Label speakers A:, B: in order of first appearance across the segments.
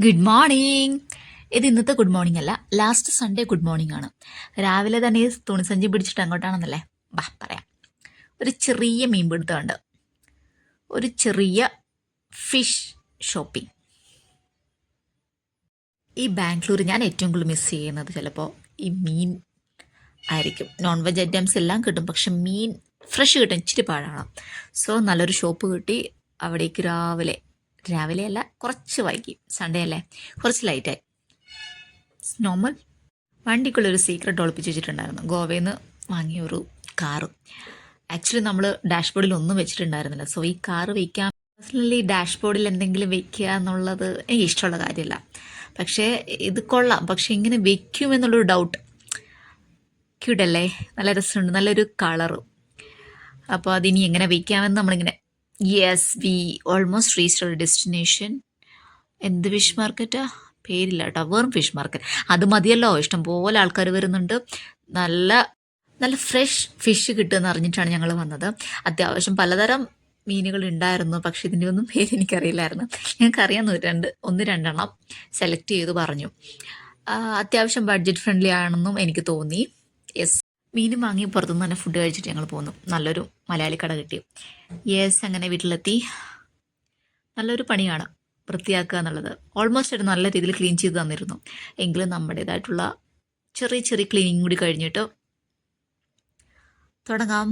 A: Good morning. ഇത് ഇന്നത്തെ good morning അല്ല, ലാസ്റ്റ് സൺഡേ ഗുഡ് മോർണിംഗ് ആണ്. രാവിലെ തന്നെ ഈ തുണിസഞ്ചി പിടിച്ചിട്ട് അങ്ങോട്ടാണെന്നല്ലേ പറയാം. ഒരു ചെറിയ മീൻ പിടുത്തമുണ്ട്, ഒരു ചെറിയ ഫിഷ് ഷോപ്പിംഗ്. ഈ ബാംഗ്ലൂർ ഞാൻ ഏറ്റവും കൂടുതൽ മിസ് ചെയ്യുന്നത് ചിലപ്പോൾ ഈ മീൻ ആയിരിക്കും. നോൺ വെജ് ഐറ്റംസ് എല്ലാം കിട്ടും, പക്ഷെ മീൻ ഫ്രഷ് കിട്ടും, ഇച്ചിരി പാടാണ്. സോ നല്ലൊരു ഷോപ്പ് കിട്ടി. അവിടേക്ക് രാവിലെ അല്ല, കുറച്ച് വൈകി, സൺഡേ അല്ലേ, കുറച്ച് ലൈറ്റായി. നോർമൽ. വണ്ടിക്കുള്ളൊരു സീക്രട്ട് ഒളിപ്പിച്ച് വെച്ചിട്ടുണ്ടായിരുന്നു, ഗോവയിൽ നിന്ന് വാങ്ങിയ ഒരു കാറ്. ആക്ച്വലി നമ്മൾ ഡാഷ്ബോർഡിൽ ഒന്നും വെച്ചിട്ടുണ്ടായിരുന്നില്ല. സോ ഈ കാറ് വയ്ക്കാൻ, പേഴ്സണലി ഡാഷ്ബോർഡിൽ എന്തെങ്കിലും വെക്കുക എന്നുള്ളത് എനിക്ക് ഇഷ്ടമുള്ള കാര്യമല്ല. പക്ഷേ ഇത് കൊള്ളാം, പക്ഷെ ഇങ്ങനെ വെക്കുമെന്നുള്ളൊരു ഡൗട്ട്. ക്യൂട്ടല്ലേ, നല്ല രസമുണ്ട്, നല്ലൊരു കളറും. അപ്പോൾ അതിനി എങ്ങനെ വയ്ക്കാമെന്ന് നമ്മളിങ്ങനെ we almost reached our destination. എന്ത് ഫിഷ് മാർക്കറ്റാ, പേരില്ല കേട്ടോ, വെറും ഫിഷ് മാർക്കറ്റ്. അത് മതിയല്ലോ, ഇഷ്ടംപോലെ ആൾക്കാർ വരുന്നുണ്ട്. നല്ല നല്ല ഫ്രഷ് ഫിഷ് കിട്ടുമെന്ന് അറിഞ്ഞിട്ടാണ് ഞങ്ങൾ വന്നത്. അത്യാവശ്യം പലതരം മീനുകൾ ഉണ്ടായിരുന്നു, പക്ഷെ ഇതിൻ്റെ ഒന്നും പേര് എനിക്കറിയില്ലായിരുന്നു. ഞങ്ങൾക്കറിയാവുന്ന ഒന്ന് രണ്ടെണ്ണം സെലക്ട് ചെയ്ത് പറഞ്ഞു. അത്യാവശ്യം ബഡ്ജറ്റ് ഫ്രണ്ട്ലി ആണെന്നും എനിക്ക് തോന്നി. മീനും വാങ്ങി പുറത്തുനിന്ന് തന്നെ ഫുഡ് കഴിച്ചിട്ട് ഞങ്ങൾ പോന്നു. നല്ലൊരു മലയാളി കട കിട്ടി. അങ്ങനെ വീട്ടിലെത്തി. നല്ലൊരു പണിയാണ് വൃത്തിയാക്കുക എന്നുള്ളത്. ഓൾമോസ്റ്റ് ഒരു നല്ല രീതിയിൽ ക്ലീൻ ചെയ്ത് തന്നിരുന്നു. എങ്കിലും നമ്മുടേതായിട്ടുള്ള ചെറിയ ചെറിയ ക്ലീനിങ് കൂടി കഴിഞ്ഞിട്ട് തുടങ്ങാം.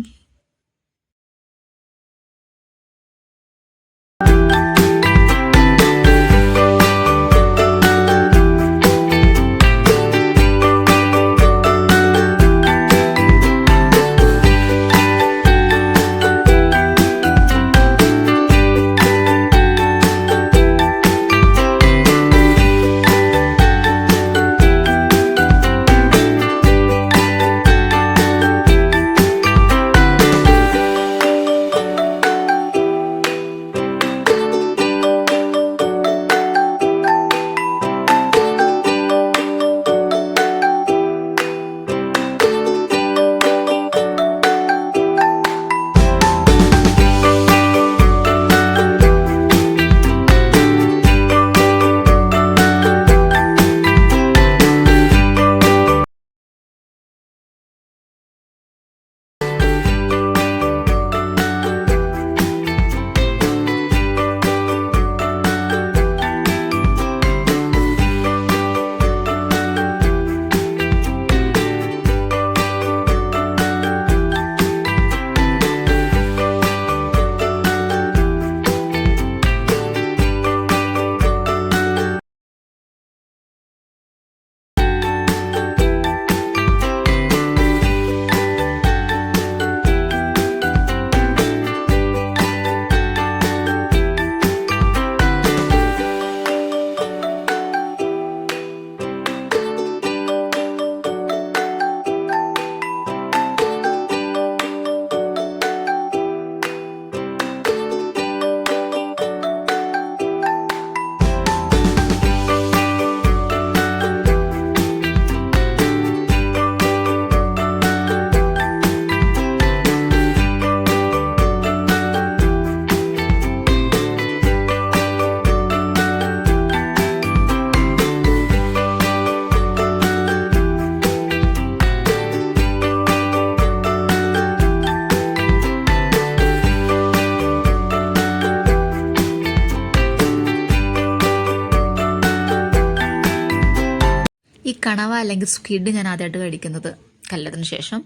A: ഈ കണവ അല്ലെങ്കിൽ സ്ക്വിഡ് ഞാൻ ആദ്യമായിട്ട് കഴിക്കുന്നത് കല്യാണത്തിന് ശേഷം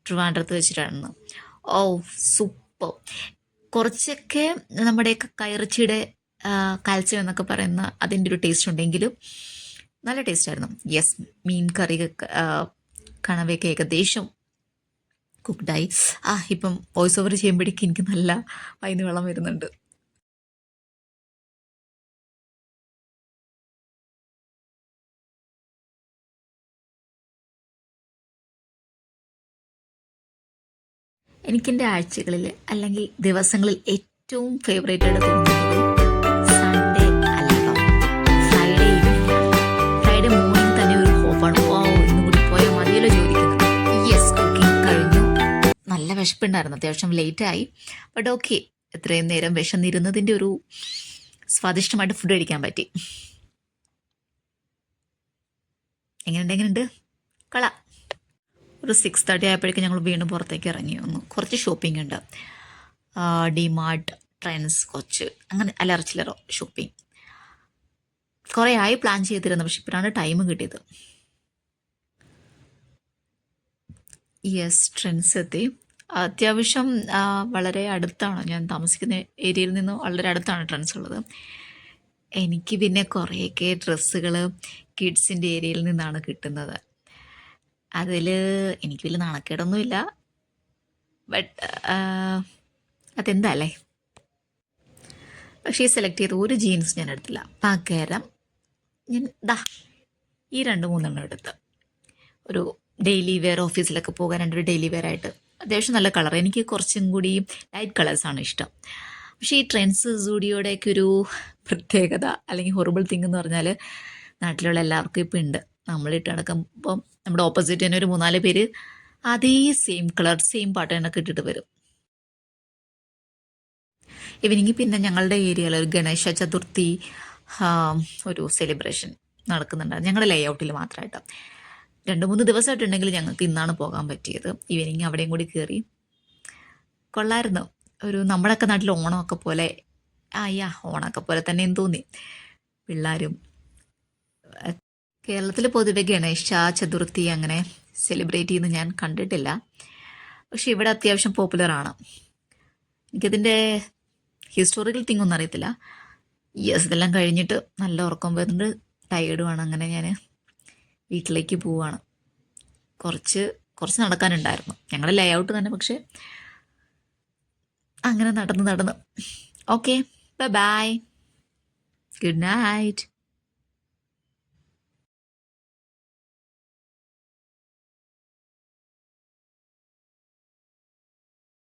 A: ട്രിവാൻഡ്രത്ത് വെച്ചിട്ടാണ്. സൂപ്പർ. കുറച്ചൊക്കെ നമ്മുടെയൊക്കെ കയറിച്ചിയുടെ കാൽസ്യം എന്നൊക്കെ പറയുന്ന അതിൻ്റെ ഒരു ടേസ്റ്റ് ഉണ്ടെങ്കിലും നല്ല ടേസ്റ്റായിരുന്നു. മീൻ കറി കണവയൊക്കെ ഏകദേശം കുക്ക്ഡായി. ഇപ്പം വോയിസ് ഓവർ ചെയ്യുമ്പോഴേക്കും എനിക്ക് നല്ല വൈന്ന് വെള്ളം വരുന്നുണ്ട്. എനിക്കെൻ്റെ ആഴ്ചകളിൽ അല്ലെങ്കിൽ ദിവസങ്ങളിൽ ഏറ്റവും ഫേവറേറ്റ് ആയിട്ട് തോന്നുന്നത് സൺഡേ അല്ല കേട്ടോ, ഫ്രൈഡേ ഈവനിങ് ആണ്. ഫ്രൈഡേ മോർണിംഗ് തന്നെ ഒരു ഹോപ്പാണ്. ഇന്നും കൂടി പോയാൽ മതിയല്ലോ ചോദിക്കുന്നത്. കുക്കിംഗ് കഴിഞ്ഞു. നല്ല വിശപ്പുണ്ടായിരുന്നു, അത്യാവശ്യം ലേറ്റായി. ബട്ട് ഓക്കെ, എത്രയും നേരം വിശന്നിരുന്നതിൻ്റെ ഒരു സ്വാദിഷ്ടമായിട്ട് ഫുഡ് കഴിക്കാൻ പറ്റി. എങ്ങനെയുണ്ട് കള. ഒരു 6:30 ആയപ്പോഴേക്കും ഞങ്ങൾ വീണ്ടും പുറത്തേക്ക് ഇറങ്ങി വന്നു. കുറച്ച് ഷോപ്പിംഗ് ഉണ്ട്. ഡിമാർട്ട്, ട്രെൻഡ്സ്, കുറച്ച് അങ്ങനെ അല്ലറ ചില്ലറ ഷോപ്പിംഗ്. കുറേ ആയി പ്ലാൻ ചെയ്തിരുന്നു, പക്ഷെ ഇപ്പോഴാണ് ടൈം കിട്ടിയത്. യെസ്, ട്രെൻഡ്സ് എത്തി. അത്യാവശ്യം വളരെ അടുത്താണ്, ഞാൻ താമസിക്കുന്ന ഏരിയയിൽ നിന്ന് വളരെ അടുത്താണ് ട്രെൻഡ്സ് ഉള്ളത്. എനിക്ക് പിന്നെ കുറേയൊക്കെ ഡ്രസ്സുകൾ കിഡ്സിൻ്റെ ഏരിയയിൽ നിന്നാണ് കിട്ടുന്നത്. അതിൽ എനിക്ക് വലിയ നാണക്കേടൊന്നുമില്ല, ബട്ട് അതെന്താ അല്ലേ. പക്ഷേ ഈ സെലക്ട് ചെയ്ത ഒരു ജീൻസ് ഞാൻ എടുത്തില്ല. പകരം ഞാൻ ഈ 2-3 എടുത്ത് ഒരു ഡെയിലി വെയർ, ഓഫീസിലൊക്കെ പോകാനായിട്ടൊരു ഡെയിലി വെയർ ആയിട്ട്. അത്യാവശ്യം നല്ല കളർ, എനിക്ക് കുറച്ചും കൂടി ലൈറ്റ് കളേഴ്സാണ് ഇഷ്ടം. പക്ഷേ ഈ ട്രെൻഡ്സ്, സൂഡിയോടെയൊക്കെ ഒരു പ്രത്യേകത അല്ലെങ്കിൽ ഹൊറിബിൾ തിങ് എന്ന് പറഞ്ഞാൽ നാട്ടിലുള്ള എല്ലാവർക്കും ഇപ്പം ഉണ്ട്. നമ്മളിട്ട് നടക്കുമ്പം നമ്മുടെ ഓപ്പോസിറ്റ് തന്നെ ഒരു 3-4 പേര് അതേ സെയിം കളർ, സെയിം പാറ്റേണൊക്കെ ഇട്ടിട്ട് വരും. ഈവനിങ് പിന്നെ ഞങ്ങളുടെ ഏരിയയിൽ ഒരു ഗണേശ ചതുർത്ഥി ഒരു സെലിബ്രേഷൻ നടക്കുന്നുണ്ട്. ഞങ്ങളുടെ ലേഔട്ടിൽ മാത്രമായിട്ട് 2-3 ദിവസമായിട്ടുണ്ടെങ്കിൽ ഞങ്ങൾക്ക് ഇന്നാണ് പോകാൻ പറ്റിയത്. ഈവനിങ് അവിടെയും കൂടി കയറി. കൊള്ളായിരുന്നു. ഒരു നമ്മുടെയൊക്കെ നാട്ടിൽ ഓണമൊക്കെ പോലെ, ഓണമൊക്കെ പോലെ തന്നെയും തോന്നി. പിള്ളേരും കേരളത്തിൽ പൊതുവെ ഗണേശ ചതുർത്ഥി അങ്ങനെ സെലിബ്രേറ്റ് ചെയ്യുന്നത് ഞാൻ കണ്ടിട്ടില്ല. പക്ഷെ ഇവിടെ അത്യാവശ്യം പോപ്പുലറാണ്. എനിക്കതിൻ്റെ ഹിസ്റ്റോറിക്കൽ തിങ് ഒന്നും അറിയത്തില്ല. യെസ്, ഇതെല്ലാം കഴിഞ്ഞിട്ട് നല്ല ഉറക്കം വരുന്നുണ്ട്, ടയേർഡുമാണ്. അങ്ങനെ ഞാൻ വീട്ടിലേക്ക് പോവുകയാണ്. കുറച്ച് നടക്കാനുണ്ടായിരുന്നു. ഞങ്ങളുടെ ലേഔട്ട് തന്നെ, പക്ഷേ അങ്ങനെ നടന്ന് ഓക്കെ, ബൈ, ഗുഡ് നൈറ്റ്.